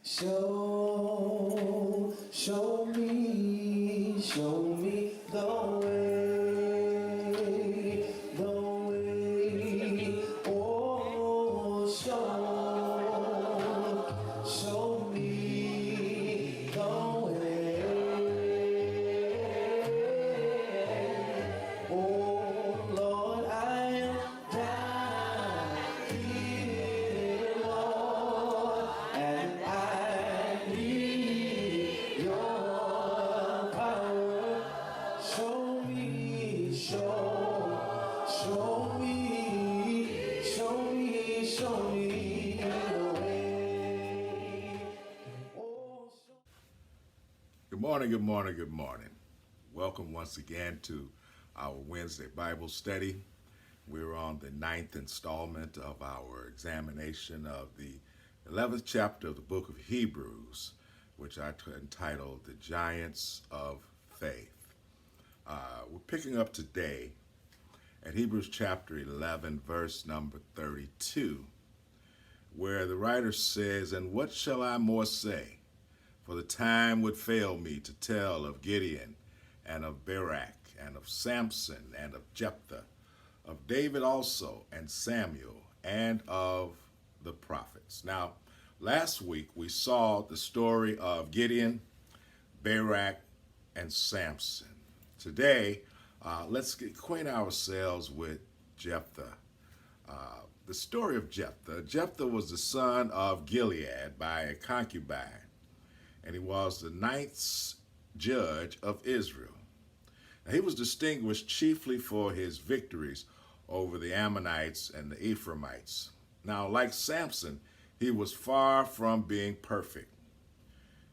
Show me the way. Oh, show me the way. Oh, Lord, I am down here, Lord, and I need your power. Show me, show me the way. Oh, Good morning, good morning, good morning. Welcome once again to our Wednesday Bible study. We're on the ninth installment of our examination of the 11th chapter of the book of Hebrews, which I entitled The Giants of Faith. We're picking up today at Hebrews chapter 11, verse number 32, where the writer says, "And what shall I more say? For the time would fail me to tell of Gideon and of Barak and of Samson and of Jephthah, of David also and Samuel and of the prophets." Now, last week we saw the story of Gideon, Barak, and Samson. Today, let's acquaint ourselves with Jephthah. The story of Jephthah. Jephthah was the son of Gilead by a concubine, and he was the ninth judge of Israel. Now, he was distinguished chiefly for his victories over the Ammonites and the Ephraimites. Now, like Samson, he was far from being perfect.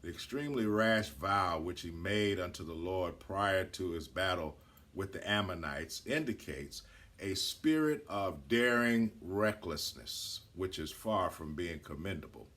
The extremely rash vow which he made unto the Lord prior to his battle with the Ammonites indicates a spirit of daring recklessness, which is far from being commendable.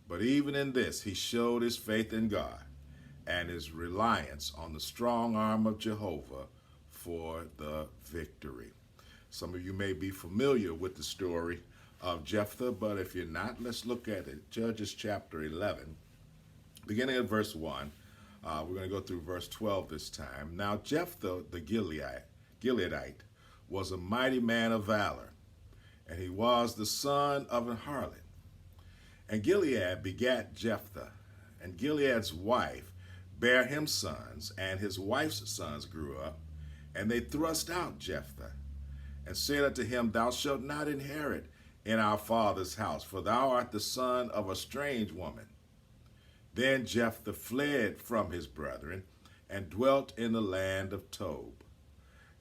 But even in this, he showed his faith in God and his reliance on the strong arm of Jehovah for the victory. Some of you may be familiar with the story of Jephthah, but if you're not, let's look at it. Judges chapter 11, beginning at verse 1. We're going to go through verse 12 this time. "Now Jephthah the Gileadite was a mighty man of valor, and he was the son of an harlot. And Gilead begat Jephthah, and Gilead's wife bare him sons, and his wife's sons grew up, and they thrust out Jephthah, and said unto him, Thou shalt not inherit in our father's house, for thou art the son of a strange woman. Then Jephthah fled from his brethren, and dwelt in the land of Tob.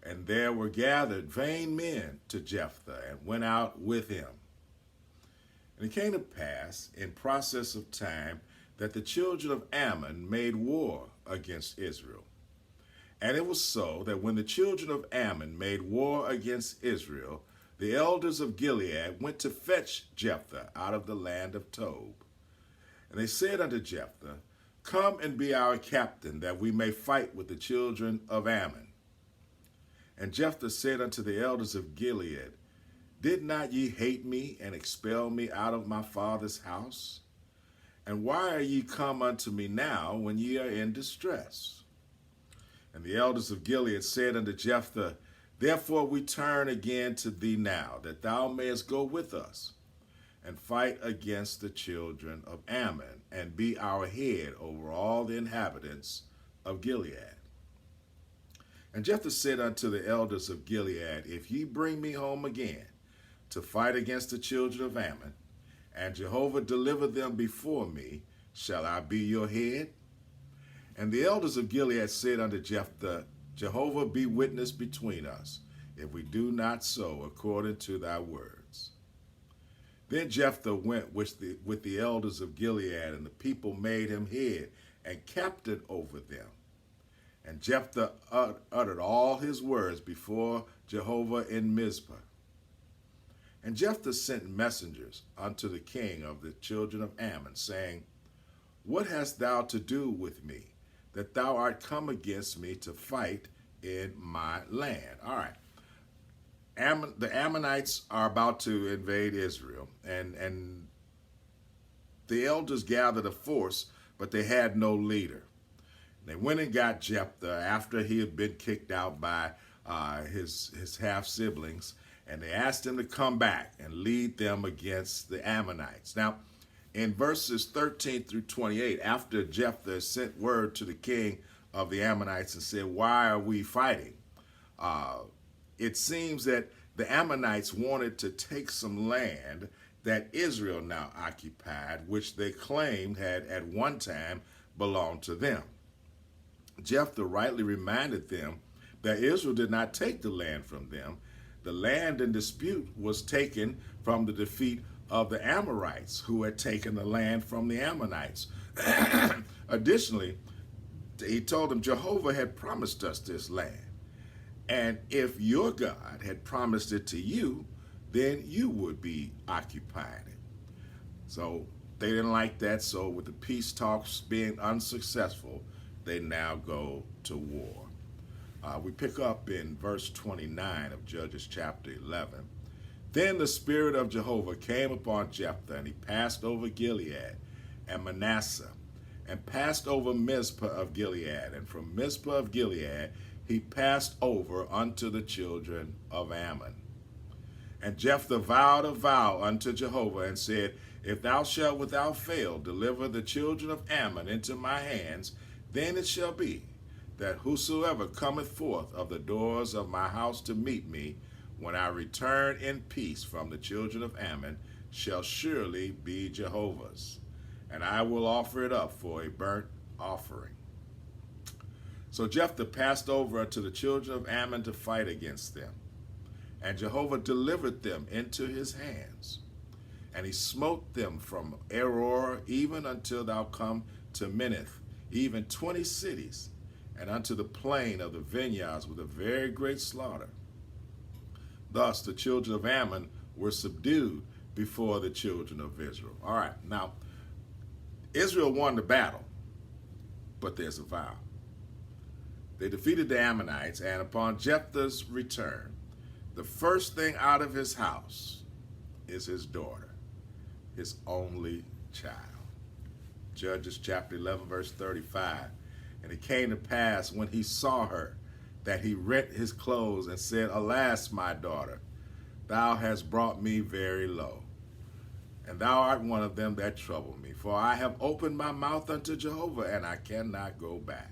And there were gathered vain men to Jephthah, and went out with him. And it came to pass, in process of time, that the children of Ammon made war against Israel. And it was so that when the children of Ammon made war against Israel, the elders of Gilead went to fetch Jephthah out of the land of Tob. And they said unto Jephthah, Come and be our captain, that we may fight with the children of Ammon. And Jephthah said unto the elders of Gilead, Did not ye hate me and expel me out of my father's house? And why are ye come unto me now when ye are in distress? And the elders of Gilead said unto Jephthah, Therefore we turn again to thee now, that thou mayest go with us, and fight against the children of Ammon, and be our head over all the inhabitants of Gilead. And Jephthah said unto the elders of Gilead, If ye bring me home again to fight against the children of Ammon, and Jehovah deliver them before me, shall I be your head? And the elders of Gilead said unto Jephthah, Jehovah be witness between us, if we do not so according to thy words. Then Jephthah went with the elders of Gilead, and the people made him head and captain over them. And Jephthah uttered all his words before Jehovah in Mizpah. And Jephthah sent messengers unto the king of the children of Ammon, saying, What hast thou to do with me, that thou art come against me to fight in my land? All right. The Ammonites are about to invade Israel, and the elders gathered a force, but they had no leader. They went and got Jephthah after he had been kicked out by his half siblings, and they asked him to come back and lead them against the Ammonites. Now, in verses 13 through 28, after Jephthah sent word to the king of the Ammonites and said, "Why are we fighting?" It seems that the Ammonites wanted to take some land that Israel now occupied, which they claimed had at one time belonged to them. Jephthah rightly reminded them that Israel did not take the land from them. The land in dispute was taken from the defeat of the Amorites, who had taken the land from the Ammonites. Additionally, he told them Jehovah had promised us this land. And if your God had promised it to you, then you would be occupying it. So they didn't like that. So with the peace talks being unsuccessful, they now go to war. We pick up in verse 29 of Judges chapter 11. Then the Spirit of Jehovah came upon Jephthah, and he passed over Gilead and Manasseh, and passed over Mizpah of Gilead. And from Mizpah of Gilead he passed over unto the children of Ammon. And Jephthah vowed a vow unto Jehovah, and said, If thou shalt without fail deliver the children of Ammon into my hands, then it shall be that whosoever cometh forth of the doors of my house to meet me, when I return in peace from the children of Ammon, shall surely be Jehovah's, and I will offer it up for a burnt offering. So Jephthah passed over unto the children of Ammon to fight against them, and Jehovah delivered them into his hands. And he smote them from Aroer even until thou come to Minnith, even 20 cities, and unto the plain of the vineyards with a very great slaughter. Thus the children of Ammon were subdued before the children of Israel. All right, now, Israel won the battle, but there's a vow. They defeated the Ammonites, and upon Jephthah's return, the first thing out of his house is his daughter, his only child. Judges chapter 11, verse 35. And it came to pass when he saw her, that he rent his clothes and said, Alas, my daughter, thou hast brought me very low, and thou art one of them that trouble me. For I have opened my mouth unto Jehovah, and I cannot go back.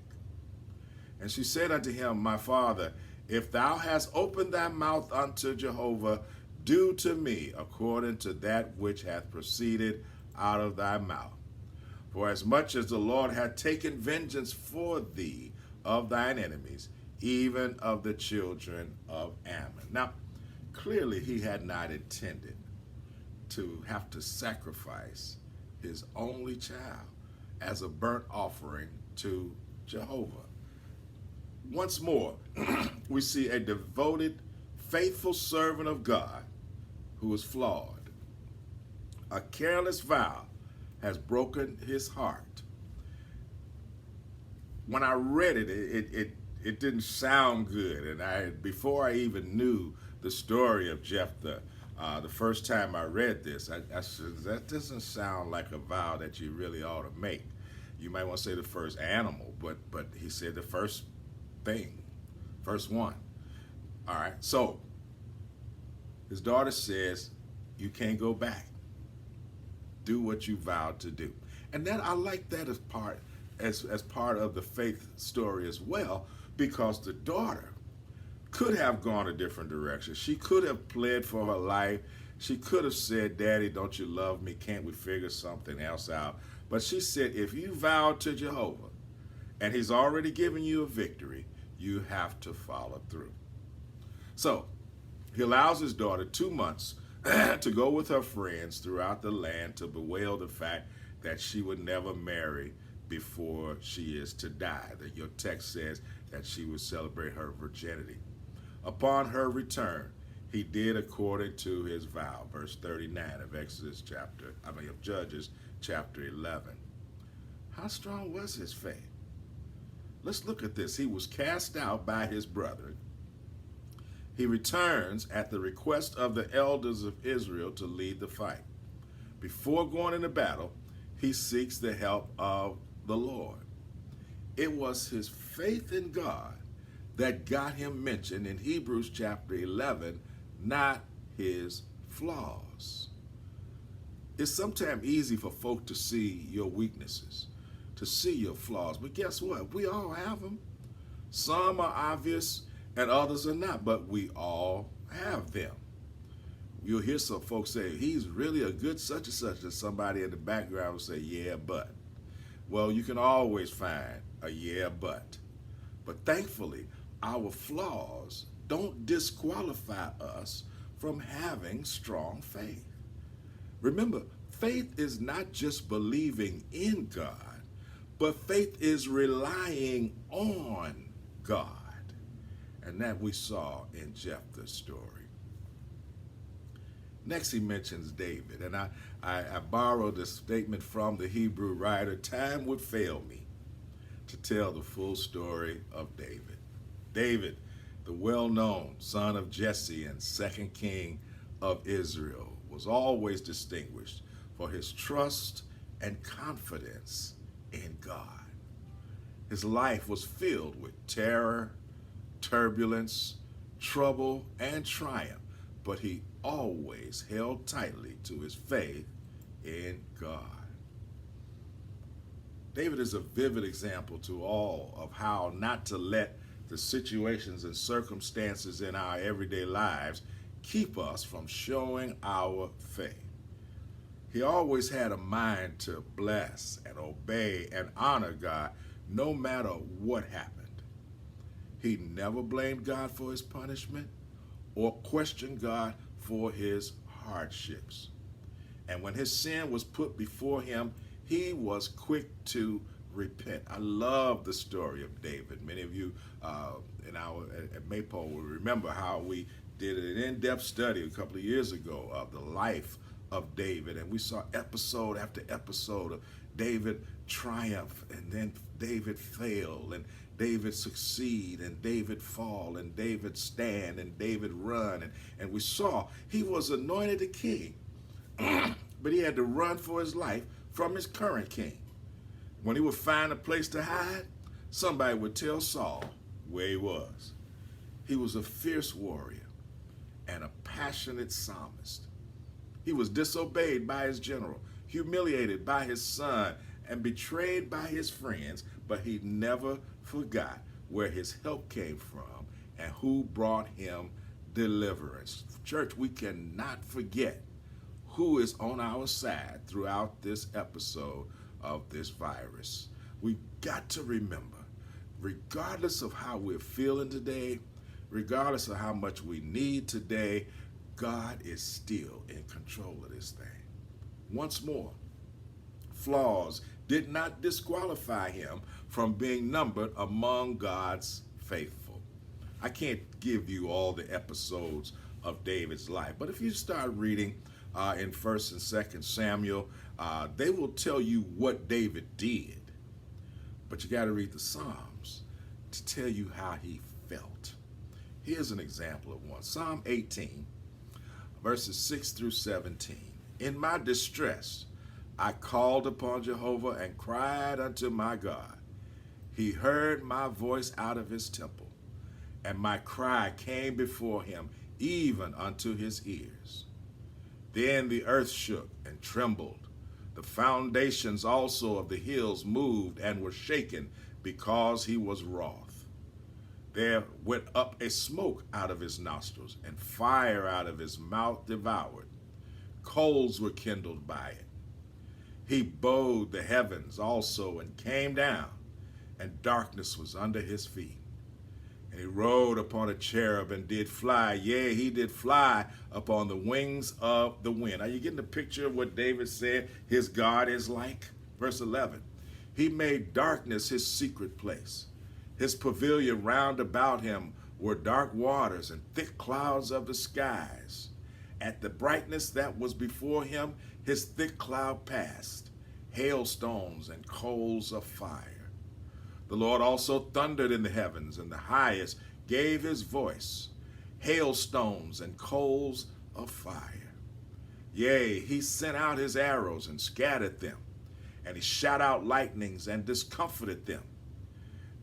And she said unto him, My father, if thou hast opened thy mouth unto Jehovah, do to me according to that which hath proceeded out of thy mouth. For as much as the Lord hath taken vengeance for thee of thine enemies, even of the children of Ammon. Now, clearly he had not intended to have to sacrifice his only child as a burnt offering to Jehovah. Once more, we see a devoted, faithful servant of God who is flawed. A careless vow has broken his heart. When I read it, it didn't sound good. And before I even knew the story of Jephthah, the first time I read this, I said, that doesn't sound like a vow that you really ought to make. You might want to say the first animal, but he said the first thing, first one. All right, so his daughter says, you can't go back. Do what you vowed to do. And then I like that as part of the faith story as well, because the daughter could have gone a different direction. She could have pled for her life. She could have said, Daddy, don't you love me? Can't we figure something else out? But she said, if you vowed to Jehovah and he's already given you a victory, you have to follow through. So he allows his daughter 2 months to go with her friends throughout the land to bewail the fact that she would never marry before she is to die. That your text says that she would celebrate her virginity. Upon her return, he did according to his vow. Verse 39 of Judges chapter 11. How strong was his faith? Let's look at this. He was cast out by his brethren. He returns at the request of the elders of Israel to lead the fight. Before going into battle, he seeks the help of the Lord. It was his faith in God that got him mentioned in Hebrews chapter 11, not his flaws. It's sometimes easy for folk to see your weaknesses, to see your flaws, but guess what? We all have them. Some are obvious and others are not, but we all have them. You'll hear some folks say, he's really a good such and such, and somebody in the background will say, yeah, but. Well, you can always find a yeah, but. But thankfully, our flaws don't disqualify us from having strong faith. Remember, faith is not just believing in God, but faith is relying on God. And that we saw in Jephthah's story. Next, he mentions David, and I borrowed a statement from the Hebrew writer, time would fail me to tell the full story of David. David, the well-known son of Jesse and second king of Israel, was always distinguished for his trust and confidence in God. His life was filled with terror, turbulence, trouble, and triumph, but he always held tightly to his faith in God. David is a vivid example to all of how not to let the situations and circumstances in our everyday lives keep us from showing our faith. He always had a mind to bless and obey and honor God no matter what happened. He never blamed God for his punishment or questioned God for his hardships. And when his sin was put before him, he was quick to repent. I love the story of David. Many of you at Maypole will remember how we did an in-depth study a couple of years ago of the life of David, and we saw episode after episode of David triumph, and then David fail, and David succeed, and David fall, and David stand, and David run, and we saw he was anointed a king, but he had to run for his life from his current king. When he would find a place to hide, somebody would tell Saul where he was. He was a fierce warrior and a passionate psalmist. He was disobeyed by his general, humiliated by his son, and betrayed by his friends, but he never forgot where his help came from and who brought him deliverance. Church, we cannot forget who is on our side throughout this episode of this virus. We got to remember, regardless of how we're feeling today, regardless of how much we need today, God is still in control of this thing. Once more, flaws did not disqualify him from being numbered among God's faithful. I can't give you all the episodes of David's life, but if you start reading in 1st and 2nd Samuel, they will tell you what David did. But you got to read the Psalms to tell you how he felt. Here's an example of one. Psalm 18, verses 6 through 17. In my distress, I called upon Jehovah and cried unto my God. He heard my voice out of his temple, and my cry came before him, even unto his ears. Then the earth shook and trembled. The foundations also of the hills moved and were shaken because he was wroth. There went up a smoke out of his nostrils, and fire out of his mouth devoured. Coals were kindled by it. He bowed the heavens also and came down, and darkness was under his feet. And he rode upon a cherub and did fly. Yea, he did fly upon the wings of the wind. Are you getting the picture of what David said his God is like? Verse 11, he made darkness his secret place. His pavilion round about him were dark waters and thick clouds of the skies. At the brightness that was before him, his thick cloud passed, hailstones and coals of fire. The Lord also thundered in the heavens, and the highest gave his voice, hailstones and coals of fire. Yea, he sent out his arrows and scattered them, and he shot out lightnings and discomfited them.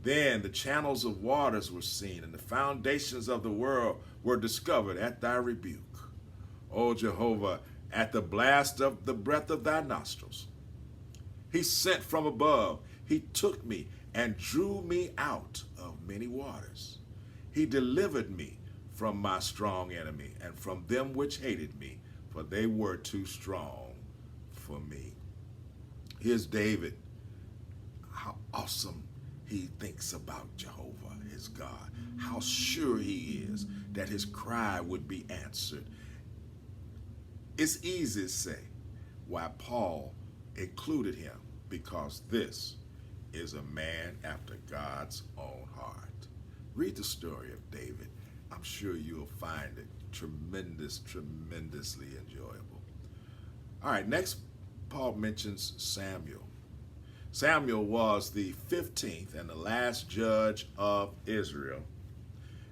Then the channels of waters were seen, and the foundations of the world were discovered at thy rebuke. O Jehovah, at the blast of the breath of thy nostrils. He sent from above, he took me and drew me out of many waters. He delivered me from my strong enemy and from them which hated me, for they were too strong for me. Here's David, how awesome he thinks about Jehovah, his God, how sure he is that his cry would be answered. It's easy to say why Paul included him, because this is a man after God's own heart. Read the story of David. I'm sure you'll find it tremendously enjoyable. All right, next Paul mentions Samuel. Samuel was the 15th and the last judge of Israel.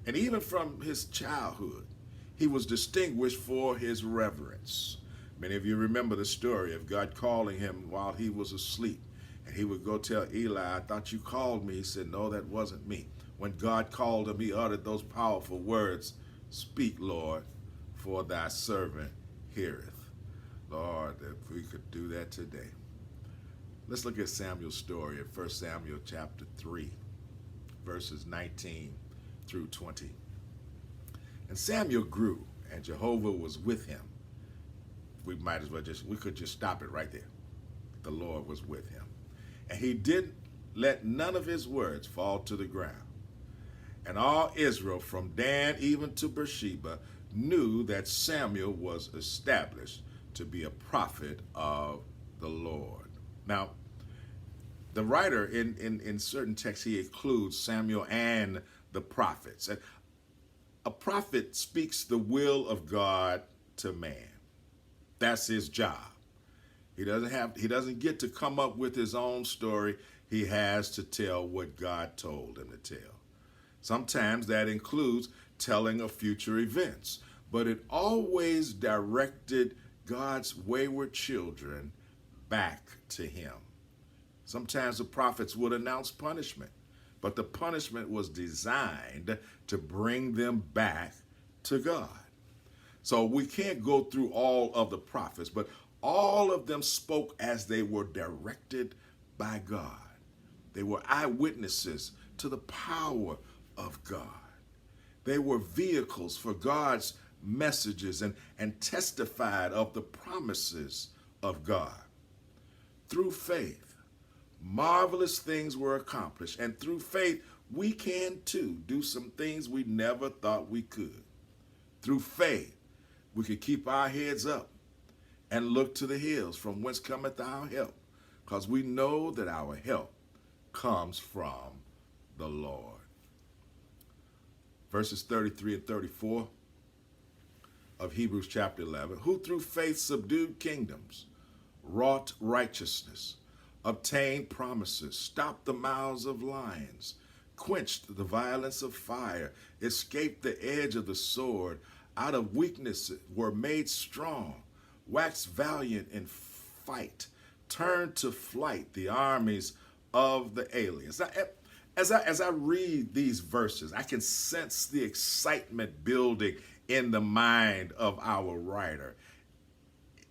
And even from his childhood, he was distinguished for his reverence. Many of you remember the story of God calling him while he was asleep. And he would go tell Eli, I thought you called me. He said, no, that wasn't me. When God called him, he uttered those powerful words, speak, Lord, for thy servant heareth. Lord, if we could do that today. Let's look at Samuel's story in 1 Samuel chapter 3, verses 19 through 20. And Samuel grew, and Jehovah was with him. We could just stop it right there. The Lord was with him. And he didn't let none of his words fall to the ground. And all Israel, from Dan even to Beersheba, knew that Samuel was established to be a prophet of the Lord. Now, the writer in certain texts, he includes Samuel and the prophets. And a prophet speaks the will of God to man. That's his job. He doesn't get to come up with his own story. He has to tell what God told him to tell. Sometimes that includes telling of future events, but it always directed God's wayward children back to him. Sometimes the prophets would announce punishment, but the punishment was designed to bring them back to God. So we can't go through all of the prophets, but all of them spoke as they were directed by God. They were eyewitnesses to the power of God. They were vehicles for God's messages and testified of the promises of God. Through faith, marvelous things were accomplished, and through faith, we can too do some things we never thought we could. Through faith, we could keep our heads up and look to the hills from whence cometh our help, because we know that our help comes from the Lord. Verses 33 and 34 of Hebrews chapter 11, who through faith subdued kingdoms, wrought righteousness, obtained promises, stopped the mouths of lions, quenched the violence of fire, escaped the edge of the sword, out of weakness were made strong, waxed valiant in fight, turned to flight the armies of the aliens. Now, as I read these verses, I can sense the excitement building in the mind of our writer.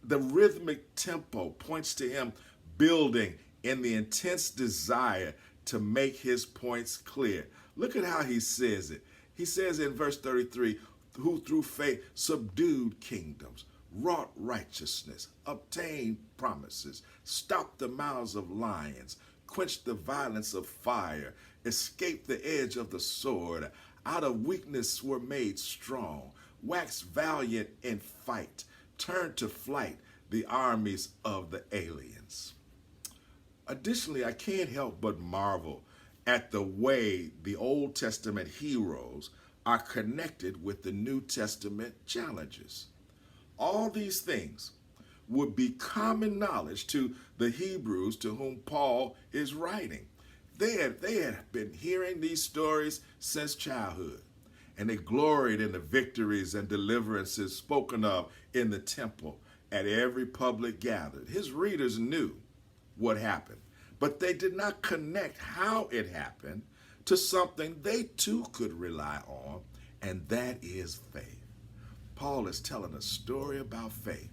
The rhythmic tempo points to him building in the intense desire to make his points clear. Look at how he says it. He says in verse 33, who through faith subdued kingdoms, wrought righteousness, obtained promises, stopped the mouths of lions, quenched the violence of fire, escaped the edge of the sword, out of weakness were made strong, waxed valiant in fight, turned to flight the armies of the aliens. Additionally, I can't help but marvel at the way the Old Testament heroes are connected with the New Testament challenges. All these things would be common knowledge to the Hebrews to whom Paul is writing. They had been hearing these stories since childhood, and they gloried in the victories and deliverances spoken of in the temple at every public gathering. His readers knew what happened, but they did not connect how it happened to something they too could rely on, and that is faith. Paul is telling a story about faith,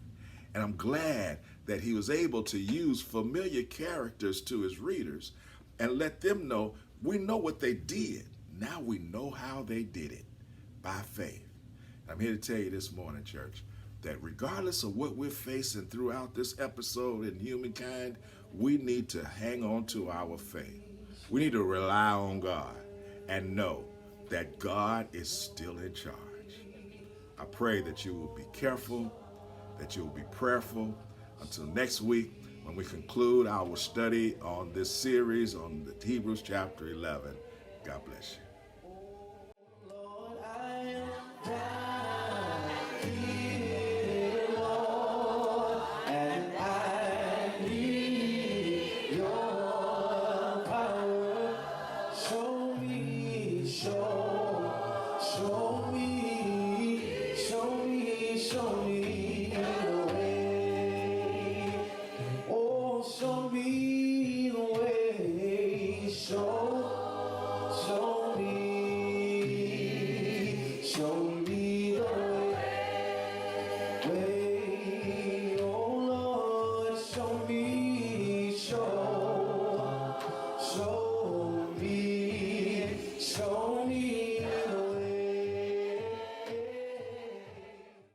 and I'm glad that he was able to use familiar characters to his readers and let them know we know what they did. Now we know how they did it, by faith. I'm here to tell you this morning, church, that regardless of what we're facing throughout this episode in humankind, we need to hang on to our faith. We need to rely on God and know that God is still in charge. I pray that you will be careful, that you will be prayerful. Until next week, when we conclude our study on this series on the Hebrews chapter 11. God bless you. Lord, I am down.